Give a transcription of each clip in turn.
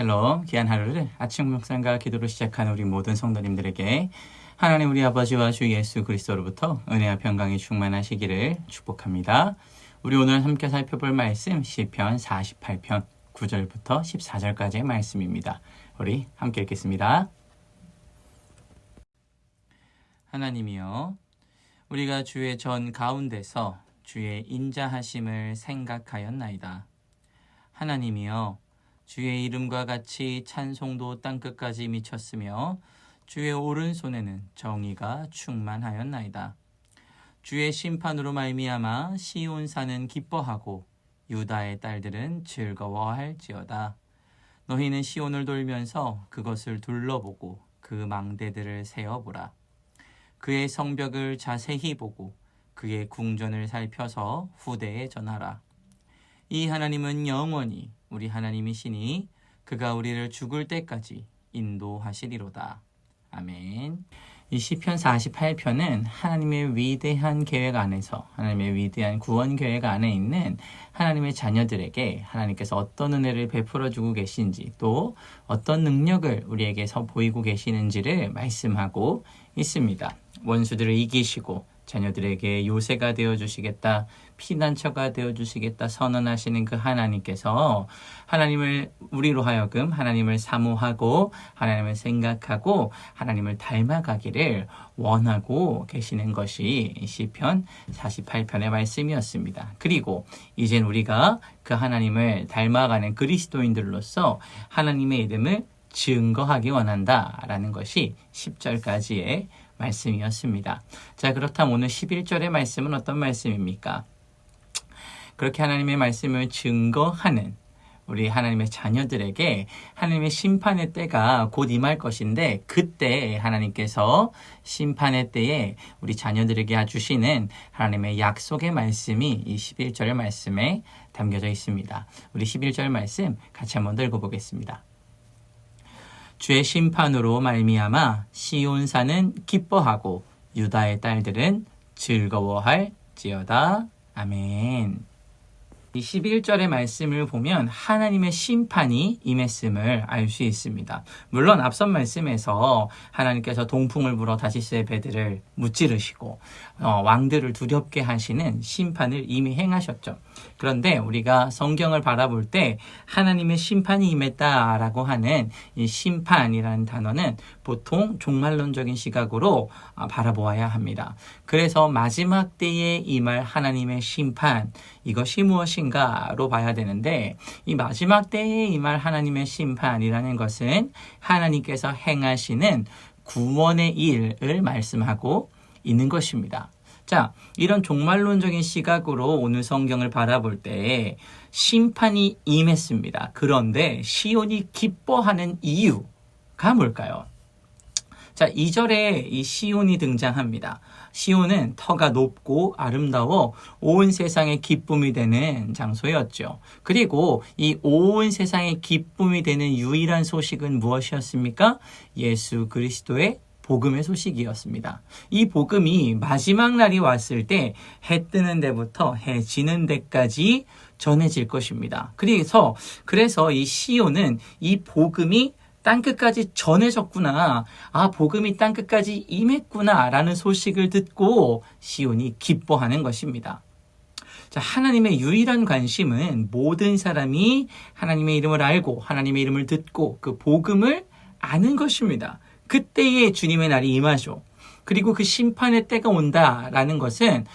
샬롬, 귀한 하루를 아침 묵상과 기도로 시작하는 우리 모든 성도님들에게 하나님 우리 아버지와 주 예수 그리스도로부터 은혜와 평강이 충만하시기를 축복합니다. 우리 오늘 함께 살펴볼 말씀 시편 48편 9절부터 14절까지의 말씀입니다. 우리 함께 읽겠습니다. 하나님이여, 우리가 주의 전 가운데서 주의 인자하심을 생각하였나이다. 하나님이여, 주의 이름과 같이 찬송도 땅끝까지 미쳤으며 주의 오른손에는 정의가 충만하였나이다. 주의 심판으로 말미암아 시온산은 기뻐하고 유다의 딸들은 즐거워할지어다. 너희는 시온을 돌면서 그것을 둘러보고 그 망대들을 세어보라. 그의 성벽을 자세히 보고 그의 궁전을 살펴서 후대에 전하라. 이 하나님은 영원히 우리 하나님이시니 그가 우리를 죽을 때까지 인도하시리로다. 아멘. 이 시편 48편은 하나님의 위대한 계획 안에서, 하나님의 위대한 구원 계획 안에 있는 하나님의 자녀들에게 하나님께서 어떤 은혜를 베풀어주고 계신지, 또 어떤 능력을 우리에게서 보이고 계시는지를 말씀하고 있습니다. 원수들을 이기시고 자녀들에게 요새가 되어주시겠다, 피난처가 되어주시겠다 선언하시는 그 하나님께서 하나님을 우리로 하여금 하나님을 사모하고 하나님을 생각하고 하나님을 닮아가기를 원하고 계시는 것이 시편 48편의 말씀이었습니다. 그리고 이젠 우리가 그 하나님을 닮아가는 그리스도인들로서 하나님의 이름을 증거하기 원한다라는 것이 10절까지의 말씀이었습니다. 자, 그렇다면 오늘 11절의 말씀은 어떤 말씀입니까? 그렇게 하나님의 말씀을 증거하는 우리 하나님의 자녀들에게 하나님의 심판의 때가 곧 임할 것인데, 그때 하나님께서 심판의 때에 우리 자녀들에게 주시는 하나님의 약속의 말씀이 이 11절의 말씀에 담겨져 있습니다. 우리 11절 말씀 같이 한번 더 읽어보겠습니다. 주의 심판으로 말미암아 시온산은 기뻐하고 유다의 딸들은 즐거워할지어다. 아멘. 이 11절의 말씀을 보면 하나님의 심판이 임했음을 알 수 있습니다. 물론 앞선 말씀에서 하나님께서 동풍을 불어 다시스의 배들을 무찌르시고 왕들을 두렵게 하시는 심판을 이미 행하셨죠. 그런데 우리가 성경을 바라볼 때 하나님의 심판이 임했다라고 하는 이 심판이라는 단어는 보통 종말론적인 시각으로 바라보아야 합니다. 그래서 마지막 때에 임할 하나님의 심판, 이것이 무엇인가로 봐야 되는데, 이 마지막 때에 임할 하나님의 심판이라는 것은 하나님께서 행하시는 구원의 일을 말씀하고 있는 것입니다. 자, 이런 종말론적인 시각으로 오늘 성경을 바라볼 때 심판이 임했습니다. 그런데 시온이 기뻐하는 이유가 뭘까요? 자, 2절에 이 시온이 등장합니다. 시온은 터가 높고 아름다워 온 세상의 기쁨이 되는 장소였죠. 그리고 이 온 세상의 기쁨이 되는 유일한 소식은 무엇이었습니까? 예수 그리스도의 복음의 소식이었습니다. 이 복음이 마지막 날이 왔을 때 해 뜨는 데부터 해 지는 데까지 전해질 것입니다. 그래서 이 시온은 이 복음이 땅끝까지 전해졌구나. 복음이 땅끝까지 임했구나 라는 소식을 듣고 시온이 기뻐하는 것입니다. 자, 하나님의 유일한 관심은 모든 사람이 하나님의 이름을 알고 하나님의 이름을 듣고 그 복음을 아는 것입니다. 그때에 주님의 날이 임하죠. 그리고 그 심판의 때가 온다라는 것은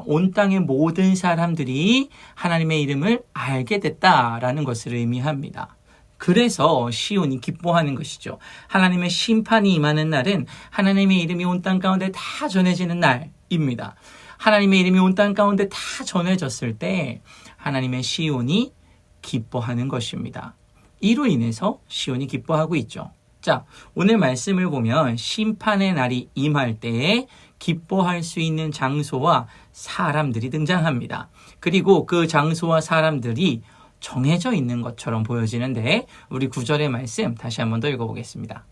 온 땅의 모든 사람들이 하나님의 이름을 알게 됐다라는 것을 의미합니다. 그래서 시온이 기뻐하는 것이죠. 하나님의 심판이 임하는 날은 하나님의 이름이 온 땅 가운데 다 전해지는 날입니다. 하나님의 이름이 온 땅 가운데 다 전해졌을 때 하나님의 시온이 기뻐하는 것입니다. 이로 인해서 시온이 기뻐하고 있죠. 자, 오늘 말씀을 보면 심판의 날이 임할 때에 기뻐할 수 있는 장소와 사람들이 등장합니다. 그리고 그 장소와 사람들이 정해져 있는 것처럼 보여지는데 우리 9절의 말씀 다시 한번 더 읽어보겠습니다.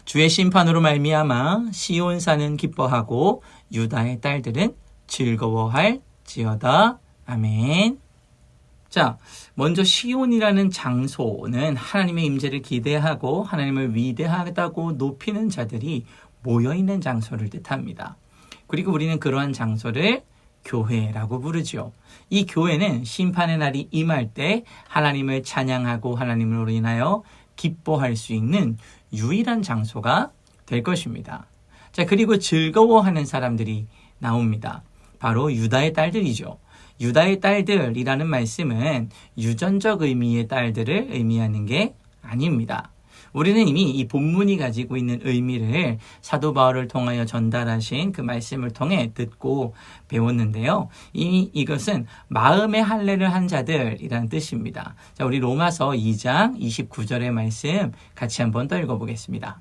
주의 심판으로 말미암아 시온산은 기뻐하고 유다의 딸들은 즐거워할지어다. 아멘. 자, 먼저 시온이라는 장소는 하나님의 임재를 기대하고 하나님을 위대하다고 높이는 자들이 모여있는 장소를 뜻합니다. 그리고 우리는 그러한 장소를 교회라고 부르죠. 이 교회는 심판의 날이 임할 때 하나님을 찬양하고 하나님으로 인하여 기뻐할 수 있는 유일한 장소가 될 것입니다. 자, 그리고 즐거워하는 사람들이 나옵니다. 바로 유다의 딸들이죠. 유다의 딸들이라는 말씀은 유전적 의미의 딸들을 의미하는 게 아닙니다. 우리는 이미 이 본문이 가지고 있는 의미를 사도 바울을 통하여 전달하신 그 말씀을 통해 듣고 배웠는데요. 이미 이것은 마음의 할례를 한 자들이라는 뜻입니다. 자, 우리 로마서 2장 29절의 말씀 같이 한번 더 읽어보겠습니다.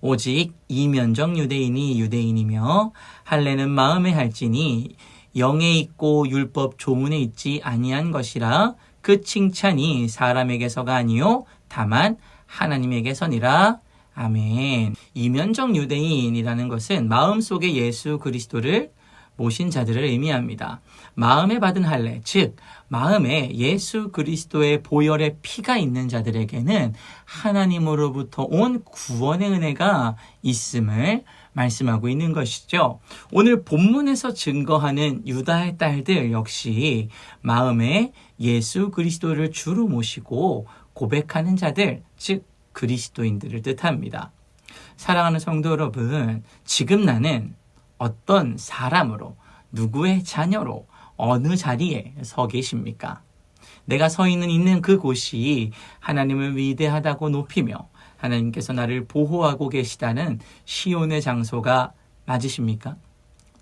오직 이면적 유대인이 유대인이며 할례는 마음에 할지니 영에 있고 율법 조문에 있지 아니한 것이라 그 칭찬이 사람에게서가 아니요 다만 하나님에게서니라. 아멘. 이면적 유대인이라는 것은 마음속에 예수 그리스도를 모신 자들을 의미합니다. 마음에 받은 할례, 즉 마음에 예수 그리스도의 보혈의 피가 있는 자들에게는 하나님으로부터 온 구원의 은혜가 있음을 말씀하고 있는 것이죠. 오늘 본문에서 증거하는 유다의 딸들 역시 마음에 예수 그리스도를 주로 모시고 고백하는 자들, 즉 그리스도인들을 뜻합니다. 사랑하는 성도 여러분, 지금 나는 어떤 사람으로, 누구의 자녀로, 어느 자리에 서 계십니까? 내가 서 있는 그곳이 하나님을 위대하다고 높이며 하나님께서 나를 보호하고 계시다는 시온의 장소가 맞으십니까?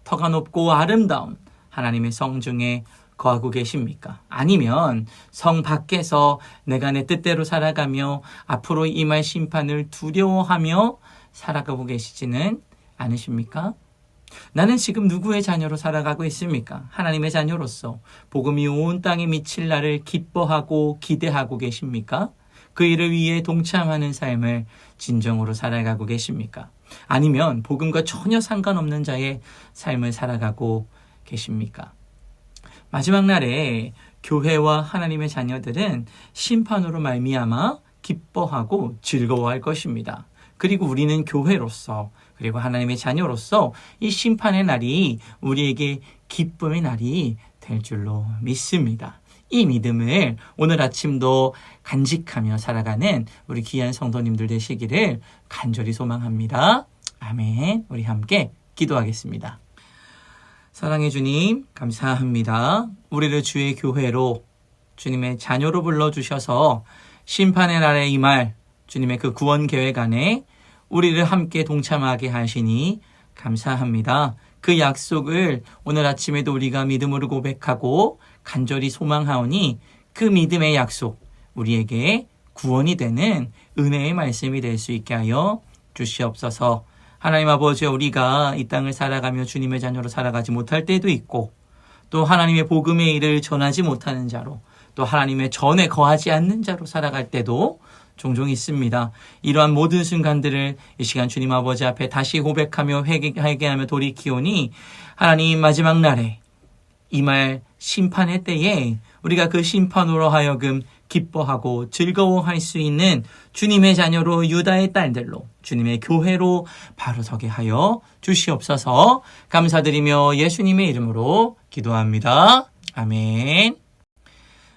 터가 높고 아름다운 하나님의 성 중에 거하고 계십니까? 아니면 성 밖에서 내가 내 뜻대로 살아가며 앞으로 임할 심판을 두려워하며 살아가고 계시지는 않으십니까? 나는 지금 누구의 자녀로 살아가고 있습니까? 하나님의 자녀로서 복음이 온 땅에 미칠 날을 기뻐하고 기대하고 계십니까? 그 일을 위해 동참하는 삶을 진정으로 살아가고 계십니까? 아니면 복음과 전혀 상관없는 자의 삶을 살아가고 계십니까? 마지막 날에 교회와 하나님의 자녀들은 심판으로 말미암아 기뻐하고 즐거워할 것입니다. 그리고 우리는 교회로서 그리고 하나님의 자녀로서 이 심판의 날이 우리에게 기쁨의 날이 될 줄로 믿습니다. 이 믿음을 오늘 아침도 간직하며 살아가는 우리 귀한 성도님들 되시기를 간절히 소망합니다. 아멘. 우리 함께 기도하겠습니다. 사랑의 주님, 감사합니다. 우리를 주의 교회로 주님의 자녀로 불러주셔서 심판의 날에 임할 주님의 그 구원 계획 안에 우리를 함께 동참하게 하시니 감사합니다. 그 약속을 오늘 아침에도 우리가 믿음으로 고백하고 간절히 소망하오니 그 믿음의 약속, 우리에게 구원이 되는 은혜의 말씀이 될 수 있게 하여 주시옵소서. 하나님 아버지, 우리가 이 땅을 살아가며 주님의 자녀로 살아가지 못할 때도 있고, 또 하나님의 복음의 일을 전하지 못하는 자로, 또 하나님의 전에 거하지 않는 자로 살아갈 때도 종종 있습니다. 이러한 모든 순간들을 이 시간 주님 아버지 앞에 다시 고백하며 회개하며 돌이키오니 하나님 마지막 날에 이 말 심판의 때에 우리가 그 심판으로 하여금 기뻐하고 즐거워할 수 있는 주님의 자녀로, 유다의 딸들로, 주님의 교회로 바로 서게 하여 주시옵소서. 감사드리며 예수님의 이름으로 기도합니다. 아멘.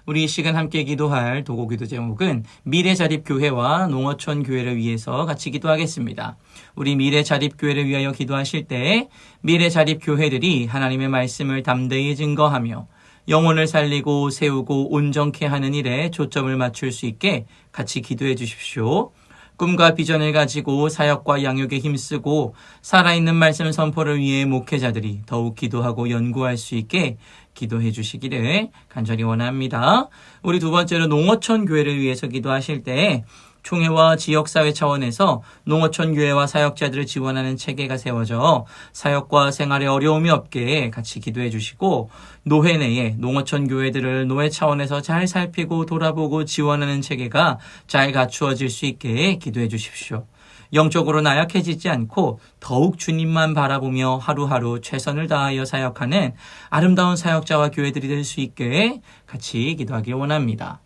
우리 이 시간 함께 기도할 도고기도 제목은 미래자립교회와 농어촌 교회를 위해서 같이 기도하겠습니다. 우리 미래자립교회를 위하여 기도하실 때 미래자립교회들이 하나님의 말씀을 담대히 증거하며 영혼을 살리고 세우고 온전케 하는 일에 초점을 맞출 수 있게 같이 기도해 주십시오. 꿈과 비전을 가지고 사역과 양육에 힘쓰고 살아있는 말씀 선포를 위해 목회자들이 더욱 기도하고 연구할 수 있게 기도해 주시기를 간절히 원합니다. 우리 두 번째로 농어촌 교회를 위해서 기도하실 때 총회와 지역사회 차원에서 농어촌 교회와 사역자들을 지원하는 체계가 세워져 사역과 생활에 어려움이 없게 같이 기도해 주시고, 노회 내에 농어촌 교회들을 노회 차원에서 잘 살피고 돌아보고 지원하는 체계가 잘 갖추어질 수 있게 기도해 주십시오. 영적으로 나약해지지 않고 더욱 주님만 바라보며 하루하루 최선을 다하여 사역하는 아름다운 사역자와 교회들이 될 수 있게 같이 기도하길 원합니다.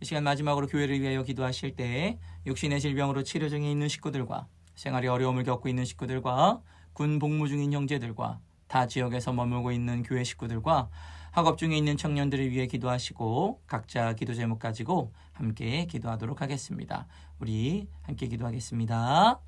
이 시간 마지막으로 교회를 위하여 기도하실 때 육신의 질병으로 치료 중에 있는 식구들과 생활에 어려움을 겪고 있는 식구들과 군 복무 중인 형제들과 타 지역에서 머물고 있는 교회 식구들과 학업 중에 있는 청년들을 위해 기도하시고 각자 기도 제목 가지고 함께 기도하도록 하겠습니다. 우리 함께 기도하겠습니다.